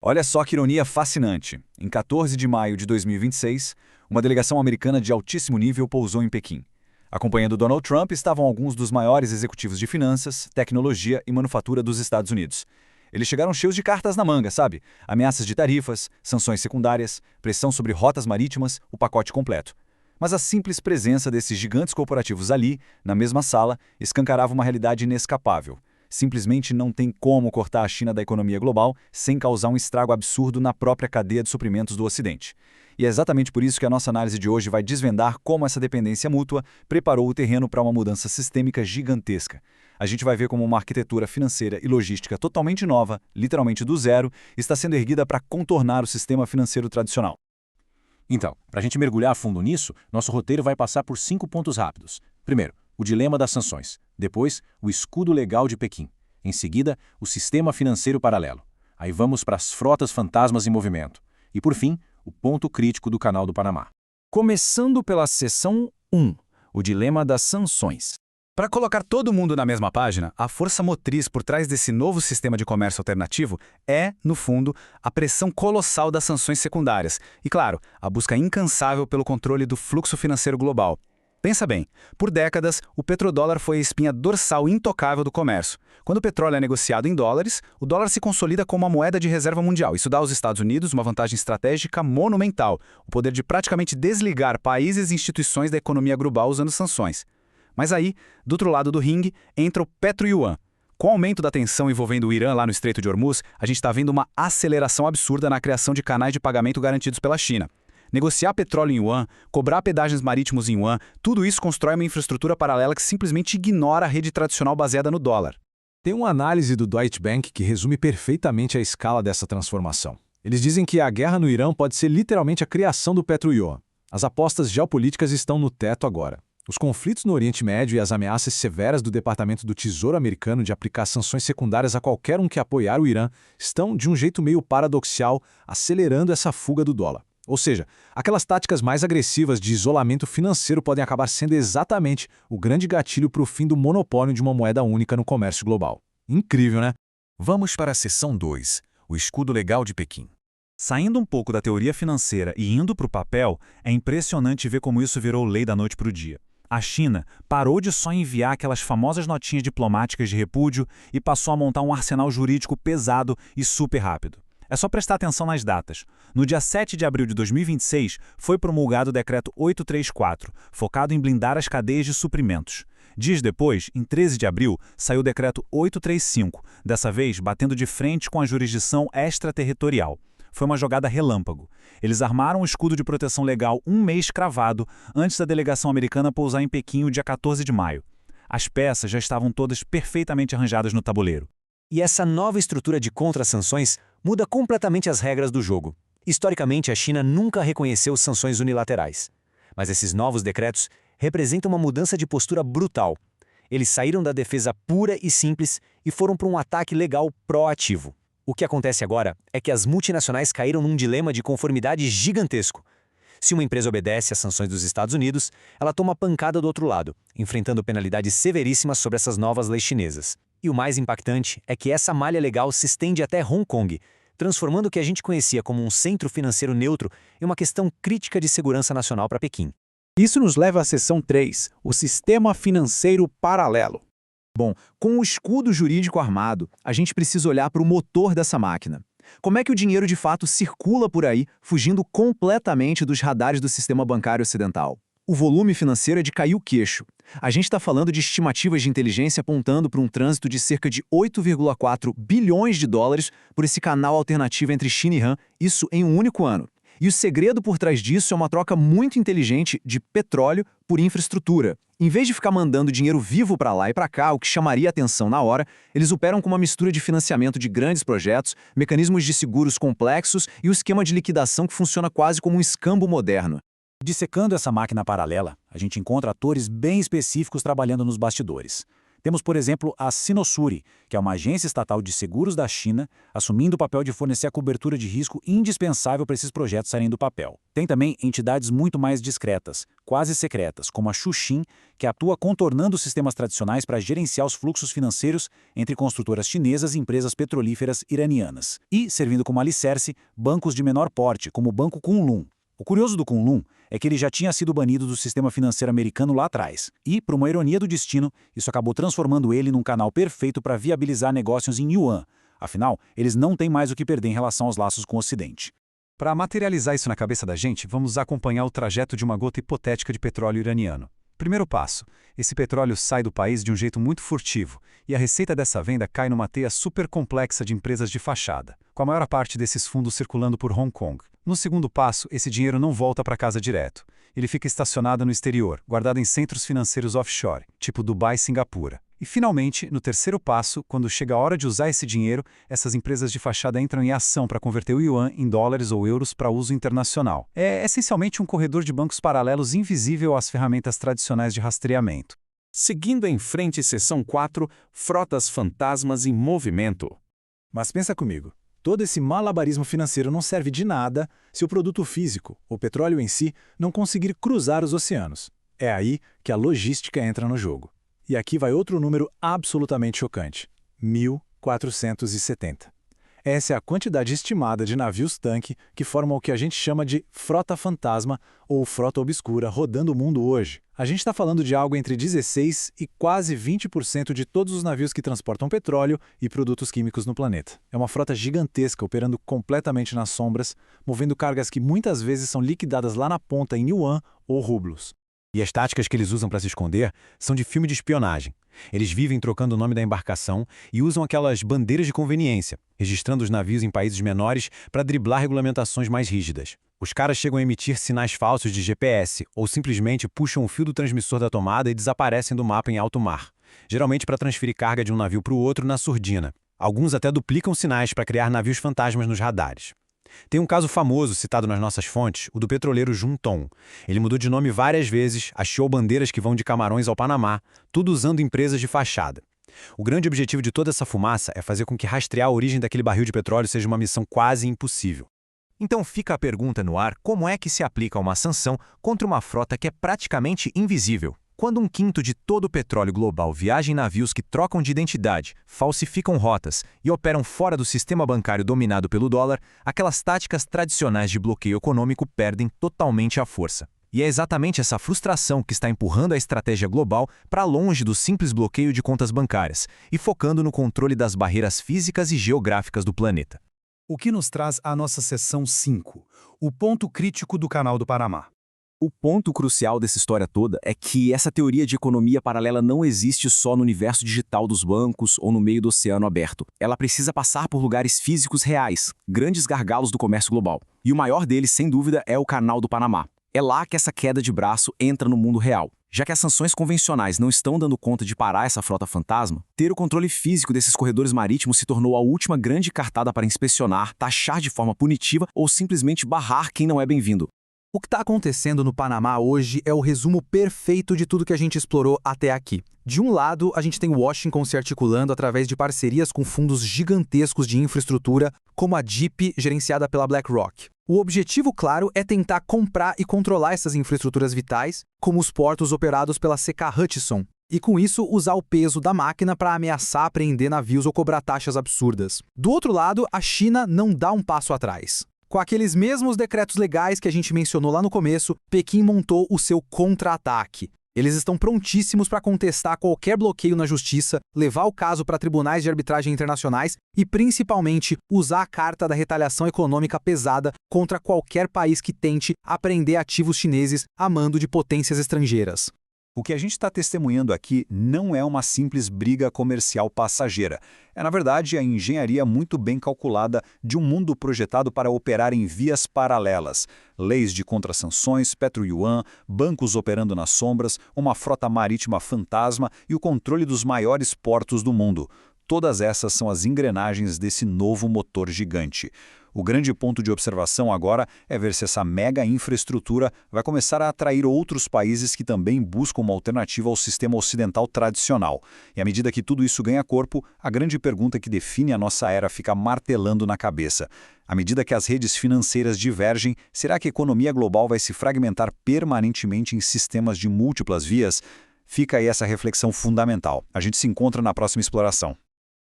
Olha só que ironia fascinante. Em 14 de maio de 2026, uma delegação americana de altíssimo nível pousou em Pequim. Acompanhando Donald Trump estavam alguns dos maiores executivos de finanças, tecnologia e manufatura dos Estados Unidos. Eles chegaram cheios de cartas na manga, sabe? Ameaças de tarifas, sanções secundárias, pressão sobre rotas marítimas, o pacote completo. Mas a simples presença desses gigantes corporativos ali, na mesma sala, escancarava uma realidade inescapável. Simplesmente não tem como cortar a China da economia global sem causar um estrago absurdo na própria cadeia de suprimentos do Ocidente. E é exatamente por isso que a nossa análise de hoje vai desvendar como essa dependência mútua preparou o terreno para uma mudança sistêmica gigantesca. A gente vai ver como uma arquitetura financeira e logística totalmente nova, literalmente do zero, está sendo erguida para contornar o sistema financeiro tradicional. Então, para a gente mergulhar a fundo nisso, nosso roteiro vai passar por 5 pontos rápidos. Primeiro, o dilema das sanções. Depois, o escudo legal de Pequim. Em seguida, o sistema financeiro paralelo. Aí vamos para as frotas fantasmas em movimento. E por fim, o ponto crítico do Canal do Panamá. Começando pela seção 1, o dilema das sanções. Para colocar todo mundo na mesma página, a força motriz por trás desse novo sistema de comércio alternativo é, no fundo, a pressão colossal das sanções secundárias e, claro, a busca incansável pelo controle do fluxo financeiro global. Pensa bem, por décadas, o petrodólar foi a espinha dorsal intocável do comércio. Quando o petróleo é negociado em dólares, o dólar se consolida como uma moeda de reserva mundial. Isso dá aos Estados Unidos uma vantagem estratégica monumental, o poder de praticamente desligar países e instituições da economia global usando sanções. Mas aí, do outro lado do ringue, entra o Petro-Yuan. Com o aumento da tensão envolvendo o Irã lá no Estreito de Hormuz, a gente está vendo uma aceleração absurda na criação de canais de pagamento garantidos pela China. Negociar petróleo em yuan, cobrar pedágios marítimos em yuan, tudo isso constrói uma infraestrutura paralela que simplesmente ignora a rede tradicional baseada no dólar. Tem uma análise do Deutsche Bank que resume perfeitamente a escala dessa transformação. Eles dizem que a guerra no Irã pode ser literalmente a criação do Petro-Yuan. As apostas geopolíticas estão no teto agora. Os conflitos no Oriente Médio e as ameaças severas do Departamento do Tesouro americano de aplicar sanções secundárias a qualquer um que apoiar o Irã estão, de um jeito meio paradoxal, acelerando essa fuga do dólar. Ou seja, aquelas táticas mais agressivas de isolamento financeiro podem acabar sendo exatamente o grande gatilho para o fim do monopólio de uma moeda única no comércio global. Incrível, né? Vamos para a seção 2, o escudo legal de Pequim. Saindo um pouco da teoria financeira e indo para o papel, é impressionante ver como isso virou lei da noite para o dia. A China parou de só enviar aquelas famosas notinhas diplomáticas de repúdio e passou a montar um arsenal jurídico pesado e super rápido. É só prestar atenção nas datas. No dia 7 de abril de 2026, foi promulgado o Decreto 834, focado em blindar as cadeias de suprimentos. Dias depois, em 13 de abril, saiu o Decreto 835, dessa vez batendo de frente com a jurisdição extraterritorial. Foi uma jogada relâmpago. Eles armaram o escudo de proteção legal um mês cravado antes da delegação americana pousar em Pequim no dia 14 de maio. As peças já estavam todas perfeitamente arranjadas no tabuleiro. E essa nova estrutura de contra-sanções muda completamente as regras do jogo. Historicamente, a China nunca reconheceu sanções unilaterais. Mas esses novos decretos representam uma mudança de postura brutal. Eles saíram da defesa pura e simples e foram para um ataque legal proativo. O que acontece agora é que as multinacionais caíram num dilema de conformidade gigantesco. Se uma empresa obedece às sanções dos Estados Unidos, ela toma pancada do outro lado, enfrentando penalidades severíssimas sobre essas novas leis chinesas. E o mais impactante é que essa malha legal se estende até Hong Kong, transformando o que a gente conhecia como um centro financeiro neutro em uma questão crítica de segurança nacional para Pequim. Isso nos leva à seção 3, o sistema financeiro paralelo. Bom, com o escudo jurídico armado, a gente precisa olhar para o motor dessa máquina. Como é que o dinheiro de fato circula por aí, fugindo completamente dos radares do sistema bancário ocidental? O volume financeiro é de cair o queixo. A gente está falando de estimativas de inteligência apontando para um trânsito de cerca de 8,4 bilhões de dólares por esse canal alternativo entre China e Irã, isso em um único ano. E o segredo por trás disso é uma troca muito inteligente de petróleo por infraestrutura. Em vez de ficar mandando dinheiro vivo para lá e para cá, o que chamaria atenção na hora, eles operam com uma mistura de financiamento de grandes projetos, mecanismos de seguros complexos e o esquema de liquidação que funciona quase como um escambo moderno. Dissecando essa máquina paralela, a gente encontra atores bem específicos trabalhando nos bastidores. Temos, por exemplo, a Sinosure, que é uma agência estatal de seguros da China, assumindo o papel de fornecer a cobertura de risco indispensável para esses projetos saírem do papel. Tem também entidades muito mais discretas, quase secretas, como a Xuxin, que atua contornando os sistemas tradicionais para gerenciar os fluxos financeiros entre construtoras chinesas e empresas petrolíferas iranianas. E, servindo como alicerce, bancos de menor porte, como o Banco Kunlun. O curioso do Kunlun é que ele já tinha sido banido do sistema financeiro americano lá atrás. E, por uma ironia do destino, isso acabou transformando ele num canal perfeito para viabilizar negócios em yuan. Afinal, eles não têm mais o que perder em relação aos laços com o Ocidente. Para materializar isso na cabeça da gente, vamos acompanhar o trajeto de uma gota hipotética de petróleo iraniano. Primeiro passo, esse petróleo sai do país de um jeito muito furtivo, e a receita dessa venda cai numa teia super complexa de empresas de fachada, com a maior parte desses fundos circulando por Hong Kong. No segundo passo, esse dinheiro não volta para casa direto. Ele fica estacionado no exterior, guardado em centros financeiros offshore, tipo Dubai e Singapura. E, finalmente, no terceiro passo, quando chega a hora de usar esse dinheiro, essas empresas de fachada entram em ação para converter o yuan em dólares ou euros para uso internacional. É essencialmente um corredor de bancos paralelos invisível às ferramentas tradicionais de rastreamento. Seguindo em frente, seção 4, frotas fantasmas em movimento. Mas pensa comigo, todo esse malabarismo financeiro não serve de nada se o produto físico, o petróleo em si, não conseguir cruzar os oceanos. É aí que a logística entra no jogo. E aqui vai outro número absolutamente chocante: 1.470. Essa é a quantidade estimada de navios-tanque que formam o que a gente chama de frota fantasma ou frota obscura rodando o mundo hoje. A gente está falando de algo entre 16% e quase 20% de todos os navios que transportam petróleo e produtos químicos no planeta. É uma frota gigantesca operando completamente nas sombras, movendo cargas que muitas vezes são liquidadas lá na ponta em yuan ou rublos. E as táticas que eles usam para se esconder são de filme de espionagem. Eles vivem trocando o nome da embarcação e usam aquelas bandeiras de conveniência, registrando os navios em países menores para driblar regulamentações mais rígidas. Os caras chegam a emitir sinais falsos de GPS ou simplesmente puxam o fio do transmissor da tomada e desaparecem do mapa em alto mar, geralmente para transferir carga de um navio para o outro na surdina. Alguns até duplicam sinais para criar navios fantasmas nos radares. Tem um caso famoso citado nas nossas fontes, o do petroleiro Junton. Ele mudou de nome várias vezes, achou bandeiras que vão de Camarões ao Panamá, tudo usando empresas de fachada. O grande objetivo de toda essa fumaça é fazer com que rastrear a origem daquele barril de petróleo seja uma missão quase impossível. Então fica a pergunta no ar: como é que se aplica uma sanção contra uma frota que é praticamente invisível? Quando 1/5 de todo o petróleo global viaja em navios que trocam de identidade, falsificam rotas e operam fora do sistema bancário dominado pelo dólar, aquelas táticas tradicionais de bloqueio econômico perdem totalmente a força. E é exatamente essa frustração que está empurrando a estratégia global para longe do simples bloqueio de contas bancárias e focando no controle das barreiras físicas e geográficas do planeta. O que nos traz à nossa seção 5, o ponto crítico do Canal do Panamá. O ponto crucial dessa história toda é que essa teoria de economia paralela não existe só no universo digital dos bancos ou no meio do oceano aberto. Ela precisa passar por lugares físicos reais, grandes gargalos do comércio global. E o maior deles, sem dúvida, é o Canal do Panamá. É lá que essa queda de braço entra no mundo real. Já que as sanções convencionais não estão dando conta de parar essa frota fantasma, ter o controle físico desses corredores marítimos se tornou a última grande cartada para inspecionar, taxar de forma punitiva ou simplesmente barrar quem não é bem-vindo. O que está acontecendo no Panamá hoje é o resumo perfeito de tudo que a gente explorou até aqui. De um lado, a gente tem Washington se articulando através de parcerias com fundos gigantescos de infraestrutura, como a DIP, gerenciada pela BlackRock. O objetivo, claro, é tentar comprar e controlar essas infraestruturas vitais, como os portos operados pela CK Hutchison, e com isso usar o peso da máquina para ameaçar apreender navios ou cobrar taxas absurdas. Do outro lado, a China não dá um passo atrás. Com aqueles mesmos decretos legais que a gente mencionou lá no começo, Pequim montou o seu contra-ataque. Eles estão prontíssimos para contestar qualquer bloqueio na justiça, levar o caso para tribunais de arbitragem internacionais e, principalmente, usar a carta da retaliação econômica pesada contra qualquer país que tente apreender ativos chineses a mando de potências estrangeiras. O que a gente está testemunhando aqui não é uma simples briga comercial passageira. É, na verdade, a engenharia muito bem calculada de um mundo projetado para operar em vias paralelas. Leis de contra-sanções, petro-yuan, bancos operando nas sombras, uma frota marítima fantasma e o controle dos maiores portos do mundo. Todas essas são as engrenagens desse novo motor gigante. O grande ponto de observação agora é ver se essa mega infraestrutura vai começar a atrair outros países que também buscam uma alternativa ao sistema ocidental tradicional. E à medida que tudo isso ganha corpo, a grande pergunta que define a nossa era fica martelando na cabeça. À medida que as redes financeiras divergem, será que a economia global vai se fragmentar permanentemente em sistemas de múltiplas vias? Fica aí essa reflexão fundamental. A gente se encontra na próxima exploração.